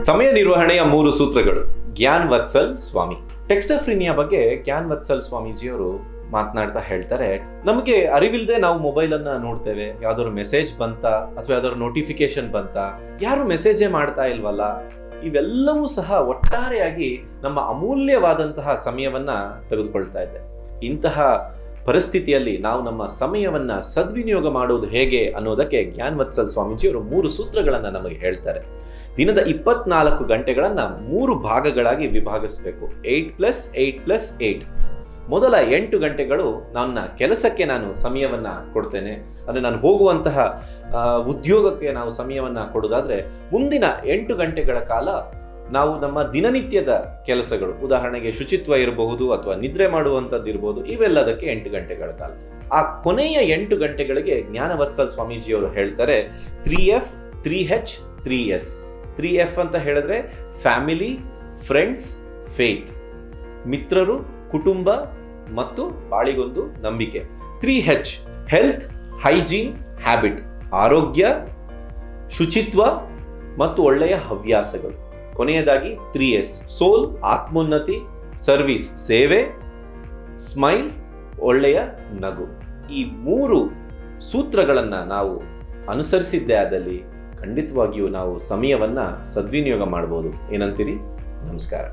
ಸಮಯ ನಿರ್ವಹಣೆಯ 3 ಸೂತ್ರಗಳು. ಗ್ಯಾನ್ ವತ್ಸಲ್ ಸ್ವಾಮಿ. ಟೆಕ್ಸ್ಟಫ್ರಿನಿಯಾ ಬಗ್ಗೆ ಗ್ಯಾನ್ ವತ್ಸಲ್ ಸ್ವಾಮೀಜಿಯವರು ಮಾತನಾಡ್ತಾ ಹೇಳ್ತಾರೆ, ನಮಗೆ ಅರಿವಿಲ್ಲದೆ ನಾವು ಮೊಬೈಲ್ ಅನ್ನ ನೋಡ್ತೇವೆ. ಯಾವ್ದಾದ್ರು ಮೆಸೇಜ್ ಬಂತ ಅಥವಾ ಯಾವ್ದಾದ್ರು ನೋಟಿಫಿಕೇಶನ್ ಬಂತ, ಯಾರು ಮೆಸೇಜೇ ಮಾಡ್ತಾ ಇಲ್ವಲ್ಲ, ಇವೆಲ್ಲವೂ ಸಹ ಒಟ್ಟಾರೆಯಾಗಿ ನಮ್ಮ ಅಮೂಲ್ಯವಾದಂತಹ ಸಮಯವನ್ನ ತೆಗೆದುಕೊಳ್ತಾ ಇದೆ. ಇಂತಹ ಪರಿಸ್ಥಿತಿಯಲ್ಲಿ ನಾವು ನಮ್ಮ ಸಮಯವನ್ನ ಸದ್ವಿನಿಯೋಗ ಮಾಡುವುದು ಹೇಗೆ ಅನ್ನೋದಕ್ಕೆ ಗ್ಯಾನ್ ವತ್ಸಲ್ ಸ್ವಾಮೀಜಿಯವರು 3 ಸೂತ್ರಗಳನ್ನ ನಮಗೆ ಹೇಳ್ತಾರೆ. ದಿನದ 24 ಗಂಟೆಗಳನ್ನ 3 ಭಾಗಗಳಾಗಿ ವಿಭಾಗಿಸಬೇಕು. 8+8+8. ಮೊದಲ 8 ಗಂಟೆಗಳು ನನ್ನ ಕೆಲಸಕ್ಕೆ ನಾನು ಸಮಯವನ್ನ ಕೊಡ್ತೇನೆ. ಅಂದರೆ ನಾನು ಹೋಗುವಂತಹ ಉದ್ಯೋಗಕ್ಕೆ ನಾವು ಸಮಯವನ್ನ ಕೊಡೋದಾದ್ರೆ, ಮುಂದಿನ 8 ಗಂಟೆಗಳ ಕಾಲ ನಾವು ನಮ್ಮ ದಿನನಿತ್ಯದ ಕೆಲಸಗಳು, ಉದಾಹರಣೆಗೆ ಶುಚಿತ್ವ ಇರಬಹುದು ಅಥವಾ ನಿದ್ರೆ ಮಾಡುವಂಥದ್ದು ಇರಬಹುದು, ಇವೆಲ್ಲದಕ್ಕೆ 8 ಗಂಟೆಗಳ ಕಾಲ. ಆ ಕೊನೆಯ 8 ಗಂಟೆಗಳಿಗೆ ಜ್ಞಾನವತ್ಸಲ್ ಸ್ವಾಮೀಜಿಯವರು ಹೇಳ್ತಾರೆ 3F 3H 3S. 3F ಅಂತ ಹೇಳಿದ್ರೆ ಫ್ಯಾಮಿಲಿ, ಫ್ರೆಂಡ್ಸ್, ಫೇತ್. ಮಿತ್ರರು, ಕುಟುಂಬ ಮತ್ತು ಬಾಳಿಗೊಂದು ನಂಬಿಕೆ. 3H health, hygiene, habit. ಆರೋಗ್ಯ, ಶುಚಿತ್ವ ಮತ್ತು ಒಳ್ಳೆಯ ಹವ್ಯಾಸಗಳು. ಕೊನೆಯದಾಗಿ 3S ಸೋಲ್, ಆತ್ಮೋನ್ನತಿ, ಸರ್ವಿಸ್, ಸೇವೆ, ಸ್ಮೈಲ್, ಒಳ್ಳೆಯ ನಗು. ಈ 3 ಸೂತ್ರಗಳನ್ನ ನಾವು ಅನುಸರಿಸಿದ್ದೇ ಆದಲ್ಲಿ ಖಂಡಿತವಾಗಿಯೂ ನಾವು ಸಮಯವನ್ನ ಸದ್ವಿನಿಯೋಗ ಮಾಡಬಹುದು. ಏನಂತೀರಿ? ನಮಸ್ಕಾರ.